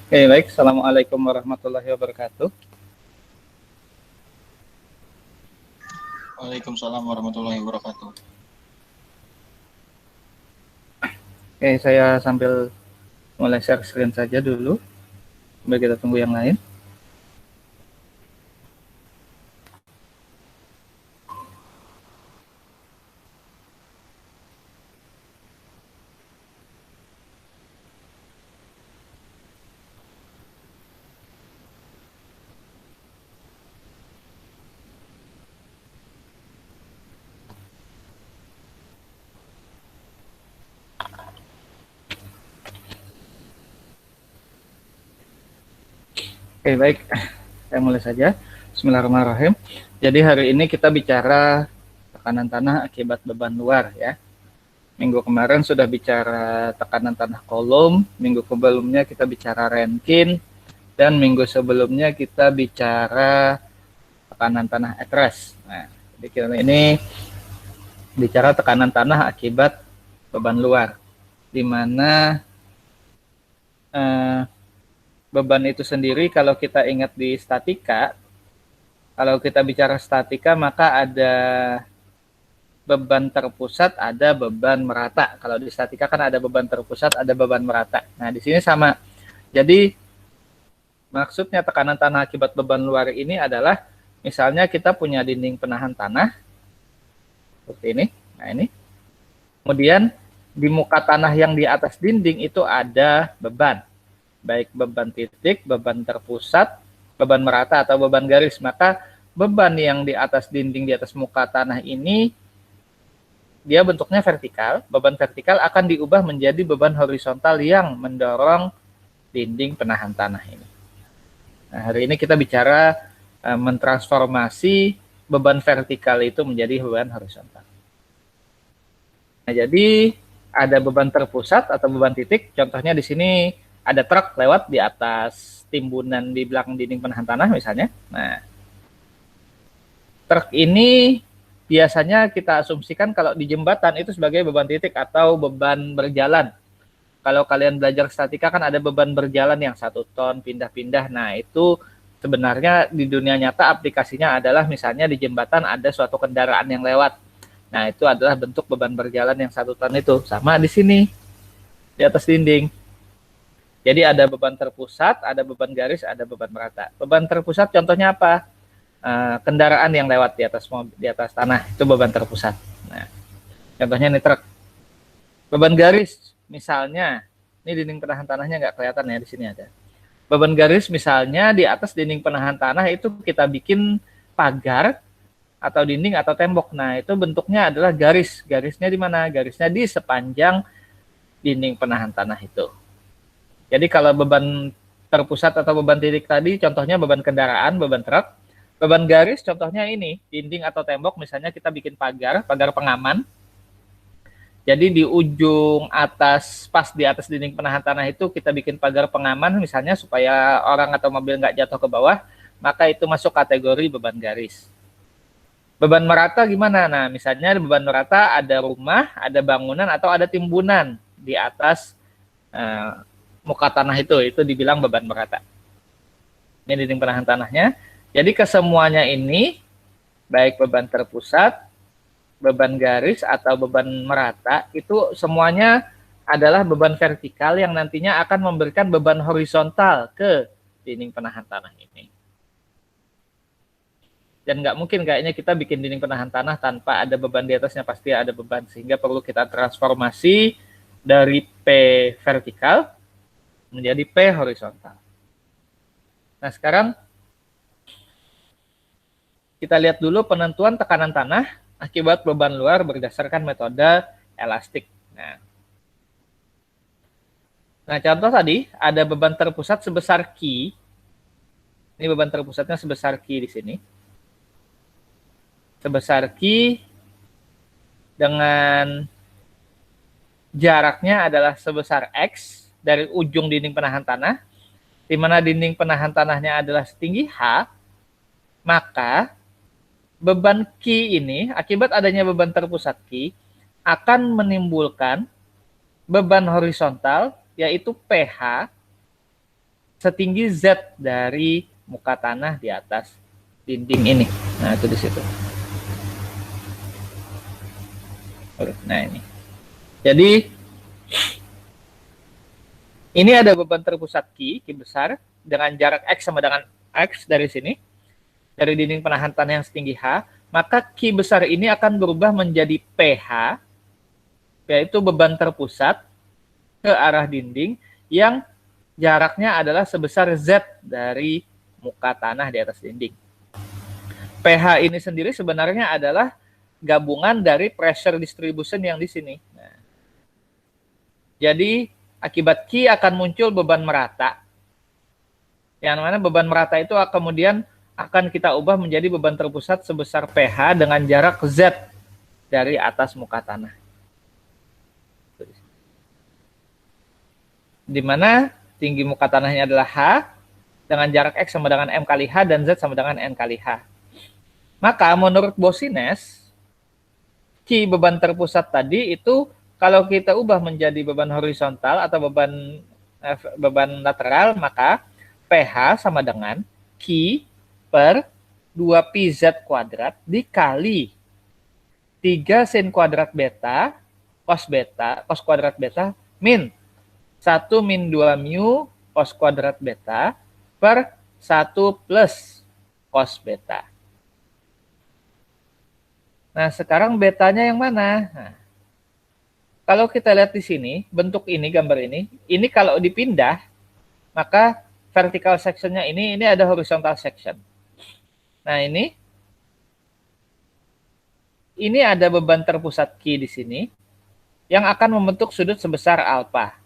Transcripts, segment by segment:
Oke, baik. Assalamualaikum warahmatullahi wabarakatuh. Waalaikumsalam warahmatullahi wabarakatuh. Oke, saya sambil mulai share screen saja dulu. Sambil kita tunggu yang lain. Oke, baik. Saya mulai saja. Bismillahirrahmanirrahim. Jadi hari ini kita bicara tekanan tanah akibat beban luar ya. Minggu kemarin sudah bicara tekanan tanah kolom, minggu sebelumnya kita bicara Rankine, dan minggu sebelumnya kita bicara tekanan tanah Etresh. Nah, jadi kita ini bicara tekanan tanah akibat beban luar, di mana beban itu sendiri kalau kita ingat di statika, kalau kita bicara statika maka ada beban terpusat, ada beban merata. Kalau di statika kan ada beban terpusat, ada beban merata. Nah, di sini sama. Jadi maksudnya tekanan tanah akibat beban luar ini adalah misalnya kita punya dinding penahan tanah seperti ini. Nah, ini. Kemudian di muka tanah yang di atas dinding itu ada beban. Baik beban titik, beban terpusat, beban merata, atau beban garis. Maka beban yang di atas dinding, di atas muka tanah ini, dia bentuknya vertikal. Beban vertikal akan diubah menjadi beban horizontal yang mendorong dinding penahan tanah ini. Nah, hari ini kita bicara mentransformasi beban vertikal itu menjadi beban horizontal. Nah, jadi ada beban terpusat atau beban titik. Contohnya di sini ada truk lewat di atas timbunan di belakang dinding penahan tanah misalnya. Nah, truk ini biasanya kita asumsikan kalau di jembatan itu sebagai beban titik atau beban berjalan. Kalau kalian belajar statika kan ada beban berjalan yang 1 ton, pindah-pindah. Nah, itu sebenarnya di dunia nyata aplikasinya adalah misalnya di jembatan ada suatu kendaraan yang lewat. Nah, itu adalah bentuk beban berjalan yang 1 ton itu. Sama di sini, di atas dinding. Jadi ada beban terpusat, ada beban garis, ada beban merata. Beban terpusat contohnya apa? Kendaraan yang lewat di atas tanah, itu beban terpusat. Nah, contohnya ini truk. Beban garis, misalnya, ini dinding penahan tanahnya nggak kelihatan ya, di sini ada. Beban garis misalnya di atas dinding penahan tanah itu kita bikin pagar atau dinding atau tembok. Nah, itu bentuknya adalah garis. Garisnya di mana? Garisnya di sepanjang dinding penahan tanah itu. Jadi kalau beban terpusat atau beban titik tadi, contohnya beban kendaraan, beban truk. Beban garis contohnya ini, dinding atau tembok, misalnya kita bikin pagar pengaman. Jadi di ujung atas, pas di atas dinding penahan tanah itu kita bikin pagar pengaman, misalnya supaya orang atau mobil nggak jatuh ke bawah, maka itu masuk kategori beban garis. Beban merata gimana? Nah, misalnya beban merata ada rumah, ada bangunan, atau ada timbunan di atas muka tanah itu dibilang beban merata. Ini dinding penahan tanahnya. Jadi kesemuanya ini, baik beban terpusat, beban garis, atau beban merata, itu semuanya adalah beban vertikal yang nantinya akan memberikan beban horizontal ke dinding penahan tanah ini. Dan nggak mungkin kayaknya kita bikin dinding penahan tanah tanpa ada beban di atasnya, pasti ada beban. Sehingga perlu kita transformasi dari P vertikal menjadi P horizontal. Nah, sekarang kita lihat dulu penentuan tekanan tanah akibat beban luar berdasarkan metode elastik. Nah, contoh tadi ada beban terpusat sebesar Q. Ini beban terpusatnya sebesar Q di sini. Sebesar Q dengan jaraknya adalah sebesar X dari ujung dinding penahan tanah, di mana dinding penahan tanahnya adalah setinggi H, maka beban Q ini, akibat adanya beban terpusat Q, akan menimbulkan beban horizontal, yaitu PH, setinggi Z dari muka tanah di atas dinding ini. Nah, itu di situ. Nah, ini. Jadi, ini ada beban terpusat Q besar, dengan jarak X sama dengan X dari sini, dari dinding penahan tanah yang setinggi H, maka Q besar ini akan berubah menjadi PH, yaitu beban terpusat ke arah dinding yang jaraknya adalah sebesar Z dari muka tanah di atas dinding. PH ini sendiri sebenarnya adalah gabungan dari pressure distribution yang di sini. Nah, jadi akibat Q akan muncul beban merata. Yang mana beban merata itu kemudian akan kita ubah menjadi beban terpusat sebesar PH dengan jarak Z dari atas muka tanah. Di mana tinggi muka tanahnya adalah H, dengan jarak X sama dengan M kali H, dan Z sama dengan N kali H. Maka menurut Bosines, Q beban terpusat tadi itu kalau kita ubah menjadi beban horizontal atau beban lateral, maka PH sama dengan Q per 2PZ kuadrat dikali 3 sin kuadrat beta cos kuadrat beta min 1 min 2 mu cos kuadrat beta per 1 plus cos beta. Nah, sekarang betanya yang mana? Nah, kalau kita lihat di sini, bentuk ini, gambar ini kalau dipindah, maka vertical sectionnya ini ada horizontal section. Nah, ini ada beban terpusat Q di sini yang akan membentuk sudut sebesar alfa.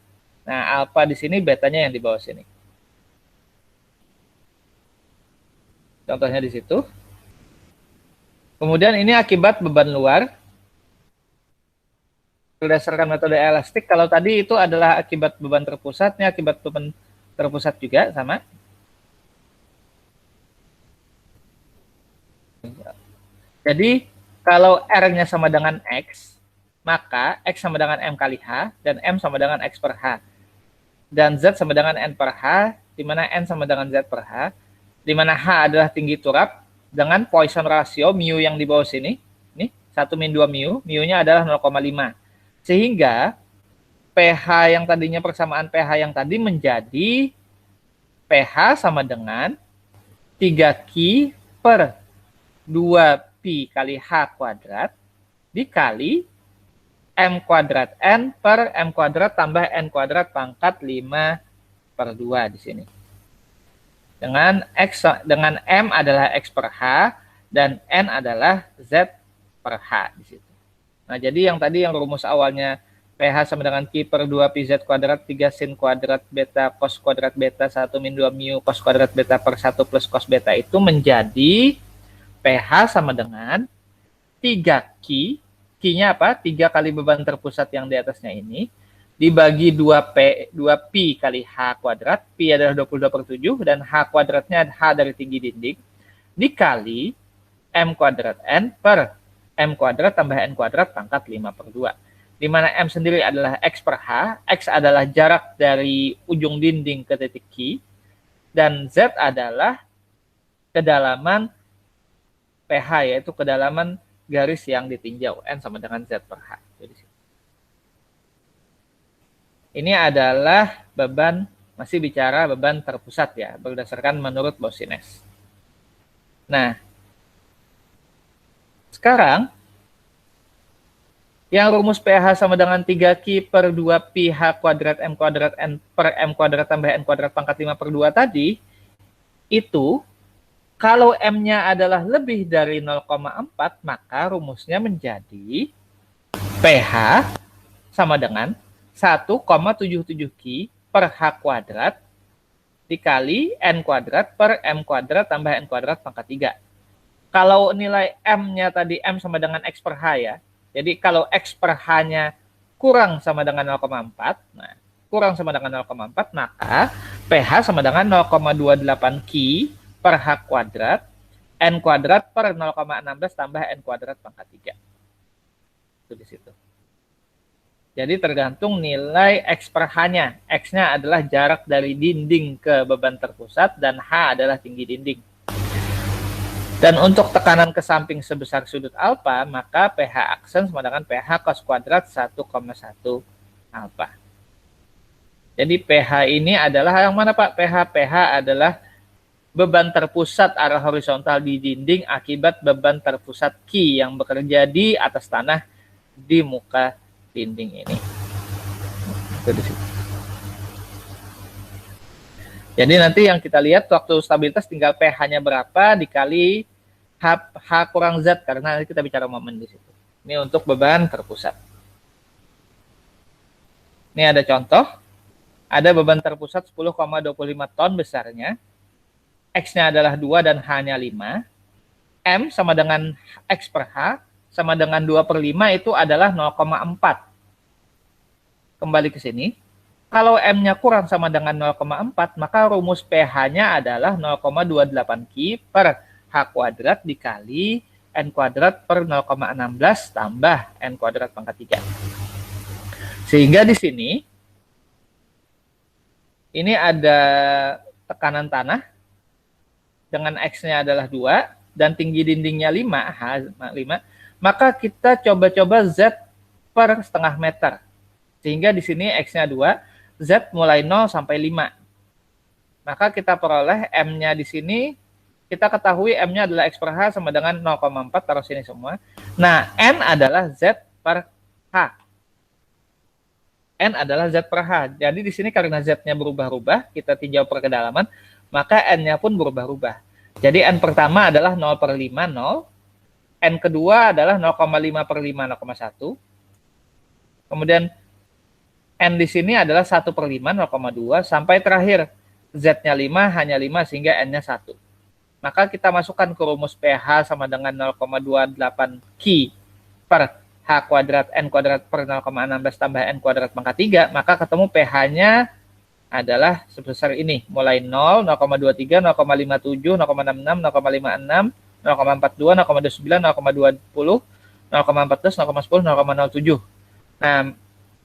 Nah, alfa di sini, betanya yang di bawah sini. Contohnya di situ. Kemudian ini akibat beban luar berdasarkan metode elastik. Kalau tadi itu adalah akibat beban terpusat, ini akibat beban terpusat juga sama. Jadi kalau R-nya sama dengan X, maka X sama dengan M kali H, dan M sama dengan X per H. Dan Z sama dengan N per H, di mana N sama dengan Z per H, di mana H adalah tinggi turap, dengan Poisson ratio mu yang di bawah sini, ini 1 min 2 mu, mu-nya adalah 0,5. Sehingga pH yang tadinya persamaan pH yang tadi menjadi pH sama dengan 3Q per 2Pi kali H kuadrat dikali M kuadrat N per M kuadrat tambah N kuadrat pangkat 5 per 2 di sini. Dengan M adalah X per H dan N adalah Z per H di situ. Nah, jadi yang tadi yang rumus awalnya pH sama dengan Q per 2PZ kuadrat 3 sin kuadrat beta cos kuadrat beta 1 min 2 mu cos kuadrat beta per 1 plus cos beta itu menjadi pH sama dengan 3Q. Q-nya apa? 3 kali beban terpusat yang di atasnya ini dibagi 2Pi kali H kuadrat, Pi adalah 22/7, dan H kuadratnya H dari tinggi dinding, dikali M kuadrat N per M kuadrat tambah N kuadrat pangkat 5 per 2. Di mana M sendiri adalah X per H, X adalah jarak dari ujung dinding ke titik Q, dan Z adalah kedalaman pH, yaitu kedalaman garis yang ditinjau, N sama dengan Z per H. Jadi, ini adalah beban, masih bicara beban terpusat ya, berdasarkan menurut Bosines. Nah, Sekarang, yang rumus pH sama dengan 3Q per 2Pi H kuadrat M kuadrat N per M kuadrat tambah N kuadrat pangkat 5 per 2 tadi, itu kalau M-nya adalah lebih dari 0,4, maka rumusnya menjadi pH sama dengan 1,77Q per H kuadrat dikali N kuadrat per M kuadrat tambah N kuadrat pangkat 3. Kalau nilai M-nya tadi M sama dengan X per H ya. Jadi kalau X per H-nya kurang sama dengan 0,4, nah kurang sama dengan 0,4, maka pH sama dengan 0,28Q per H kuadrat N kuadrat per 0,16 tambah N kuadrat pangkat 3. Itu di situ. Jadi tergantung nilai X per H-nya. X-nya adalah jarak dari dinding ke beban terpusat dan H adalah tinggi dinding. Dan untuk tekanan ke samping sebesar sudut alfa, maka pH aksen sama dengan pH cos kuadrat 1,1 alfa. Jadi pH ini adalah yang mana Pak? pH adalah beban terpusat arah horizontal di dinding akibat beban terpusat Q yang bekerja di atas tanah di muka dinding ini. Itu di situ. Jadi nanti yang kita lihat waktu stabilitas tinggal pH-nya berapa dikali H kurang Z, karena nanti kita bicara momen di situ. Ini untuk beban terpusat. Ini ada contoh. Ada beban terpusat 10,25 ton besarnya. X-nya adalah 2 dan H-nya 5. M sama dengan X per H sama dengan 2 per 5 itu adalah 0,4. Kembali ke sini. Kalau M-nya kurang sama dengan 0,4, maka rumus pH-nya adalah 0,28Q per H kuadrat dikali N kuadrat per 0,16 tambah N kuadrat pangkat 3. Sehingga di sini, ini ada tekanan tanah dengan X-nya adalah 2 dan tinggi dindingnya 5, H5, maka kita coba-coba Z per setengah meter. Sehingga di sini X-nya 2, Z mulai 0 sampai 5. Maka kita peroleh M-nya di sini, kita ketahui M-nya adalah X per H sama dengan 0,4, taruh sini semua. Nah, N adalah Z per H. N adalah Z per H. Jadi di sini karena Z-nya berubah-ubah, kita tinjau per kedalaman, maka N-nya pun berubah-ubah. Jadi N pertama adalah 0 per 5, 0. N kedua adalah 0,5 per 5, 0,1. Kemudian N di sini adalah 1 per 5, 0,2. Sampai terakhir, Z-nya 5, hanya 5, sehingga N-nya 1. Maka kita masukkan ke rumus pH sama dengan 0,28Q per H kuadrat N kuadrat per 0,16 tambah N kuadrat pangkat 3. Maka ketemu pH-nya adalah sebesar ini. Mulai 0, 0,23, 0,57, 0,66, 0,56, 0,42, 0,29, 0,20, 0,14, 0,10, 0,07. Nah,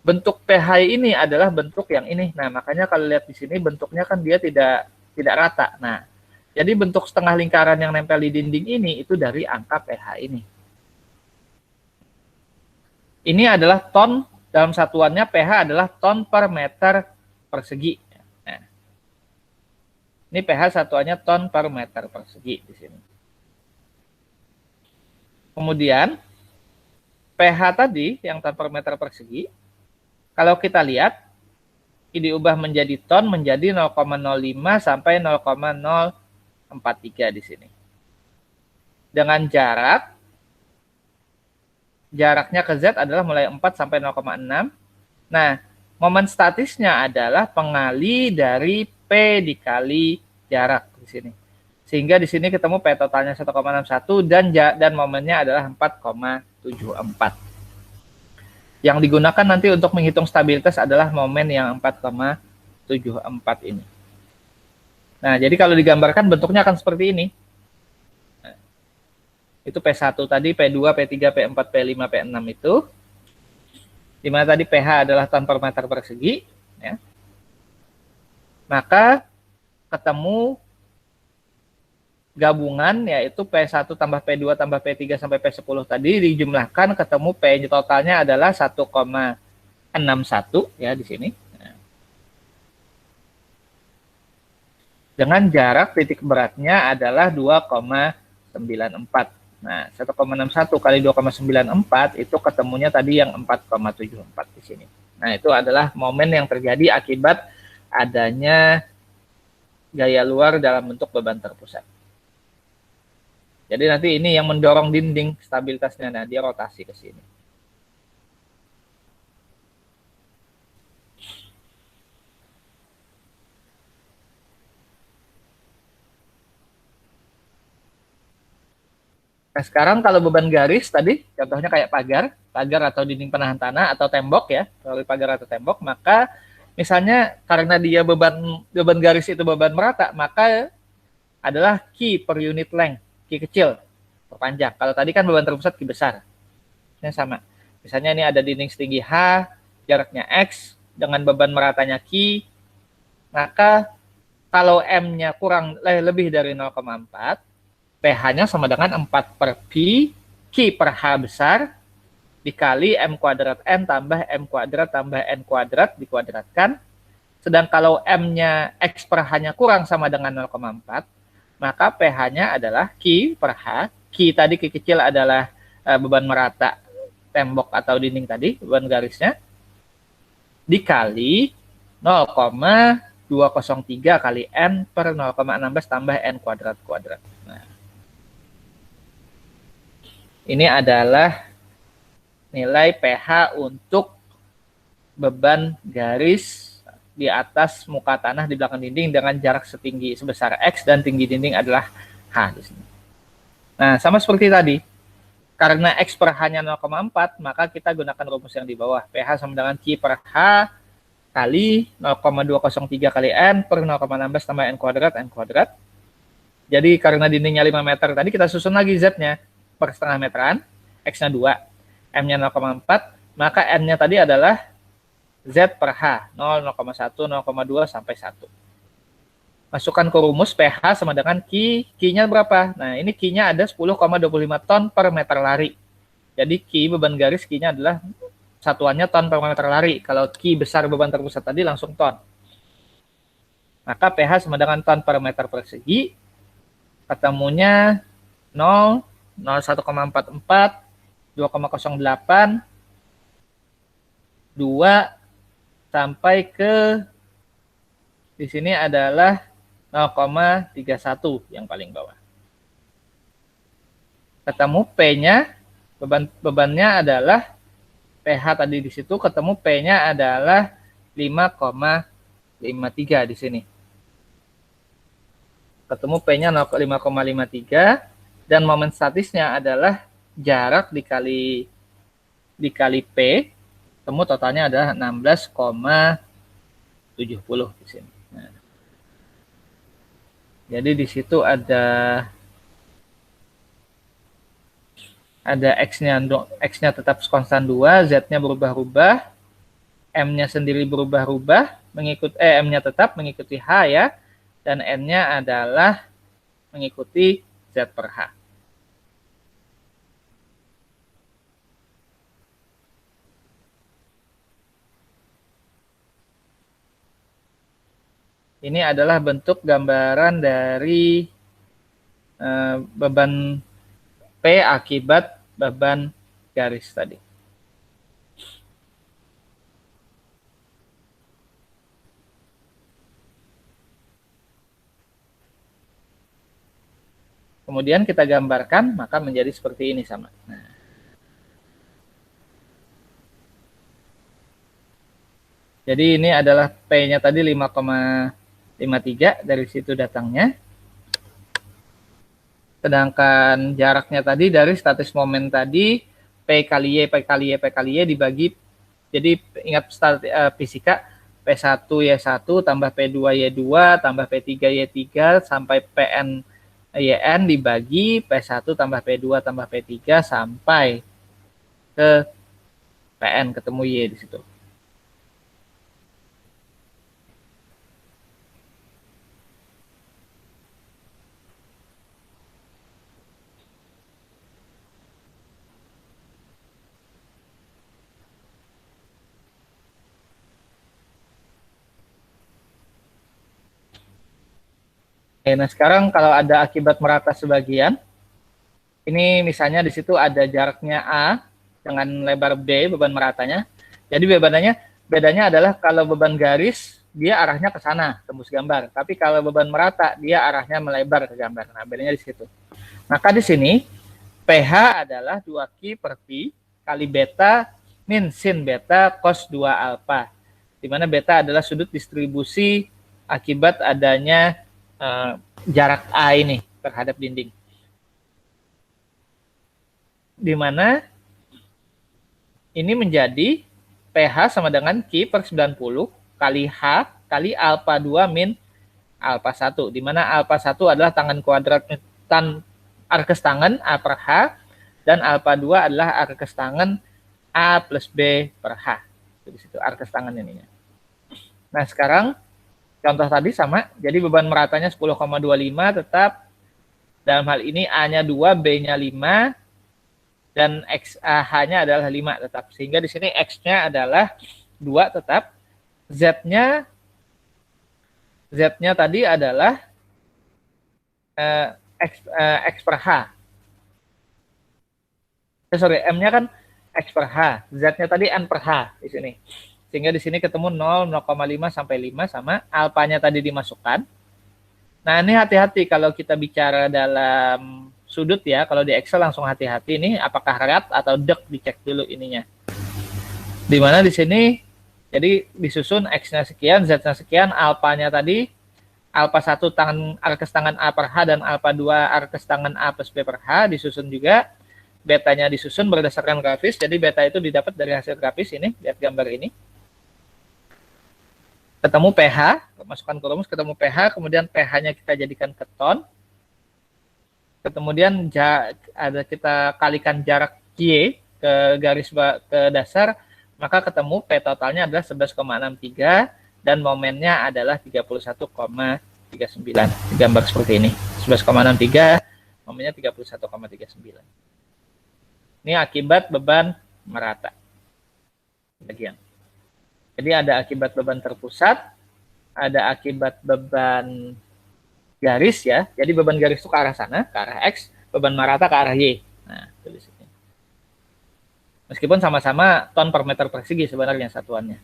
bentuk pH ini adalah bentuk yang ini. Nah, makanya kalau lihat di sini bentuknya kan dia tidak rata. Nah, jadi bentuk setengah lingkaran yang nempel di dinding ini itu dari angka pH ini. Ini adalah ton, dalam satuannya pH adalah ton per meter persegi. Nah, ini pH satuannya ton per meter persegi di sini. Kemudian pH tadi yang ton per meter persegi, kalau kita lihat, ini diubah menjadi ton menjadi 0,05 sampai 0,043 di sini. Dengan jaraknya ke Z adalah mulai 4 sampai 0,6. Nah, momen statisnya adalah pengali dari P dikali jarak di sini. Sehingga di sini ketemu P totalnya 1,61 dan momennya adalah 4,74. Yang digunakan nanti untuk menghitung stabilitas adalah momen yang 4,74 ini. Nah, jadi kalau digambarkan bentuknya akan seperti ini. Nah, itu P1 tadi, P2, P3, P4, P5, P6 itu. Di mana tadi pH adalah ton per meter persegi. Ya. Maka ketemu gabungan yaitu P1 tambah P2 tambah P3 sampai P10 tadi dijumlahkan ketemu P totalnya adalah 1,61 ya di sini. Dengan jarak titik beratnya adalah 2,94 Nah, 1,61 kali 2,94 itu ketemunya tadi yang 4,74 di sini. Nah, itu adalah momen yang terjadi akibat adanya gaya luar dalam bentuk beban terpusat. Jadi nanti ini yang mendorong dinding stabilitasnya, nah dia rotasi ke sini. Nah, sekarang kalau beban garis tadi, contohnya kayak pagar atau dinding penahan tanah atau tembok ya, kalau pagar atau tembok, maka misalnya karena dia beban garis itu beban merata, maka adalah Q per unit length, Q kecil, perpanjang. Kalau tadi kan beban terpusat Q besar. Ini sama. Misalnya ini ada dinding setinggi H, jaraknya X, dengan beban meratanya Q, maka kalau M-nya kurang lebih dari 0,4, pH-nya sama dengan 4 per Pi, Q per H besar, dikali M kuadrat N tambah M kuadrat tambah N kuadrat dikuadratkan. Sedang kalau M-nya X per H-nya kurang sama dengan 0,4, maka pH-nya adalah Q per H. Q tadi Q kecil adalah beban merata tembok atau dinding tadi, beban garisnya, dikali 0,203 kali N per 0,16 tambah N kuadrat. Nah, ini adalah nilai pH untuk beban garis di atas muka tanah di belakang dinding dengan jarak setinggi sebesar X dan tinggi dinding adalah H di sini. Nah, sama seperti tadi, karena X per H-nya 0,4, maka kita gunakan rumus yang di bawah. pH sama dengan Q per H kali 0,203 kali N per 0,16 tambah N kuadrat. Jadi karena dindingnya 5 meter, tadi kita susun lagi Z-nya per setengah meteran, X-nya 2, M-nya 0,4, maka N-nya tadi adalah Z per H, 0, 0,1, 0,2, sampai 1. Masukkan ke rumus pH sama dengan Q, Q-nya berapa? Nah, ini Q-nya ada 10,25 ton per meter lari. Jadi Q, beban garis Q-nya adalah satuannya ton per meter lari. Kalau Q besar beban terpusat tadi langsung ton. Maka pH sama dengan ton per meter persegi, ketemunya 0, 0,144, 2,08, 2, sampai ke di sini adalah 0,31 yang paling bawah. Ketemu P-nya, bebannya adalah pH tadi di situ, ketemu P-nya adalah 5,53 di sini. Ketemu P-nya 5,53 dan momen statisnya adalah jarak dikali P, ketemu totalnya adalah 16,70 di sini. Nah, jadi di situ ada X-nya tetap konstan 2, Z-nya berubah-ubah, M-nya sendiri berubah-ubah, M-nya tetap mengikuti H ya, dan N-nya adalah mengikuti Z per H. Ini adalah bentuk gambaran dari beban P akibat beban garis tadi. Kemudian kita gambarkan, maka menjadi seperti ini sama. Nah, jadi ini adalah P-nya tadi 5,53, dari situ datangnya. Sedangkan jaraknya tadi dari statis momen tadi, P kali Y dibagi, jadi ingat fisika, P1 Y1 tambah P2 Y2 tambah P3 Y3 sampai PN YN dibagi P1 tambah P2 tambah P3 sampai ke PN, ketemu Y di situ. Oke, nah sekarang kalau ada akibat merata sebagian, Ini misalnya di situ ada jaraknya A dengan lebar B, beban meratanya. Jadi bedanya adalah kalau beban garis, dia arahnya ke sana, tembus gambar. Tapi kalau beban merata, dia arahnya melebar ke gambar. Nah, bedanya di situ. Maka di sini, PH adalah 2Q per Pi kali beta min sin beta cos 2 alfa. Di mana beta adalah sudut distribusi akibat adanya jarak A ini terhadap dinding. Di mana ini menjadi PH sama dengan Q per 90 kali H kali alfa 2 min alfa 1. Di mana alfa 1 adalah tangan kuadrat arkes tangan A per H dan alfa 2 adalah arkes tangan A plus B per H. Di situ arkes tangan ininya. Nah, sekarang contoh tadi sama. Jadi beban meratanya 10,25 tetap. Dalam hal ini A-nya 2, B-nya 5. Dan H-nya adalah 5 tetap. Sehingga di sini X-nya adalah 2 tetap. Z-nya tadi adalah X per H. M-nya kan X per H. Z-nya tadi N per H di sini. Sehingga di sini ketemu 0, 0,5 sampai 5 sama alfanya tadi dimasukkan. Nah, ini hati-hati kalau kita bicara dalam sudut ya, kalau di Excel langsung hati-hati nih apakah rat atau dek, dicek dulu ininya. Dimana di sini jadi disusun X-nya sekian, Z-nya sekian, alfanya tadi alfa 1 tangan arkes tangan A per H dan alfa 2 arkes tangan A plus B per H disusun juga, betanya disusun berdasarkan grafis. Jadi beta itu didapat dari hasil grafis ini, lihat gambar ini. Ketemu PH, masukkan ke rumus, ketemu PH, kemudian PH-nya kita jadikan ke ton. Kemudian ada kita kalikan jarak Q ke garis ke dasar, maka ketemu P totalnya adalah 11,63 dan momennya adalah 31,39. Gambar seperti ini. 11,63, momennya 31,39. Ini akibat beban merata. Bagian. Jadi ada akibat beban terpusat, ada akibat beban garis ya, jadi beban garis itu ke arah sana, ke arah X, beban merata ke arah Y. Nah, tulis ini. Meskipun sama-sama ton per meter persegi sebenarnya satuannya.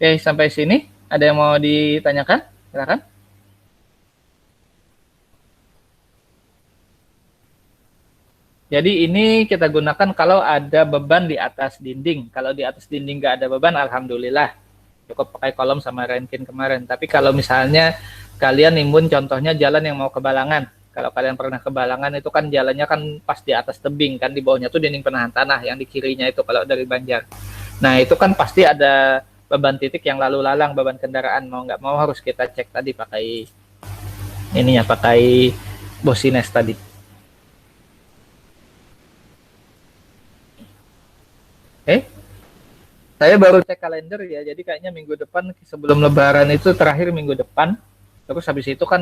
Oke, sampai sini ada yang mau ditanyakan? Silakan. Jadi ini kita gunakan kalau ada beban di atas dinding. Kalau di atas dinding nggak ada beban, alhamdulillah. Cukup pakai kolom sama rankin kemarin. Tapi kalau misalnya kalian nimbun contohnya jalan yang mau ke Balangan. Kalau kalian pernah ke Balangan itu kan jalannya kan pas di atas tebing kan, di bawahnya tuh dinding penahan tanah, yang di kirinya itu kalau dari Banjar. Nah, itu kan pasti ada beban titik yang lalu lalang, beban kendaraan, mau nggak mau harus kita cek tadi pakai ininya, pakai bosines tadi. Saya baru cek kalender ya, jadi kayaknya minggu depan sebelum lebaran itu terakhir minggu depan, terus habis itu kan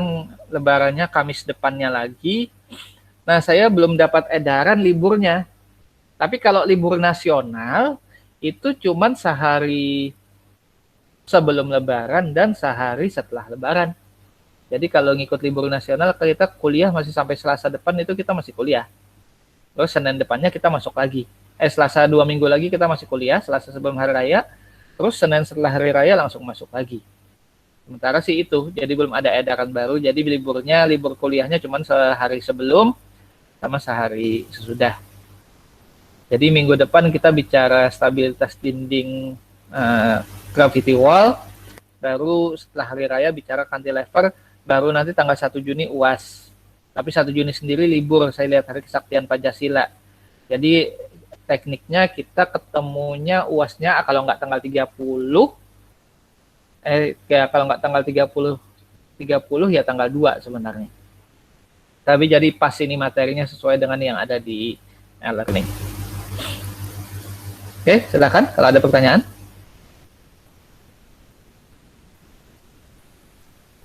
lebarannya Kamis depannya lagi. Nah, saya belum dapat edaran liburnya, tapi kalau libur nasional itu cuman sehari sebelum lebaran dan sehari setelah lebaran. Jadi kalau ngikut libur nasional, kita kuliah masih sampai Selasa depan itu kita masih kuliah. Terus Senin depannya kita masuk lagi. Selasa 2 minggu lagi kita masih kuliah, Selasa sebelum hari raya, terus Senin setelah hari raya langsung masuk lagi. Sementara sih itu, jadi belum ada edaran baru, jadi libur kuliahnya cuma sehari sebelum sama sehari sesudah. Jadi minggu depan kita bicara stabilitas dinding gravity wall, baru setelah hari raya bicara cantilever, baru nanti tanggal 1 Juni UAS. Tapi 1 Juni sendiri libur, saya lihat Hari Kesaktian Pancasila. Jadi tekniknya kita ketemunya UASnya kalau nggak tanggal 30, kalau nggak tanggal 30 ya tanggal 2 sebenarnya. Tapi jadi pas ini materinya sesuai dengan yang ada di e-learning. Oke, silakan kalau ada pertanyaan.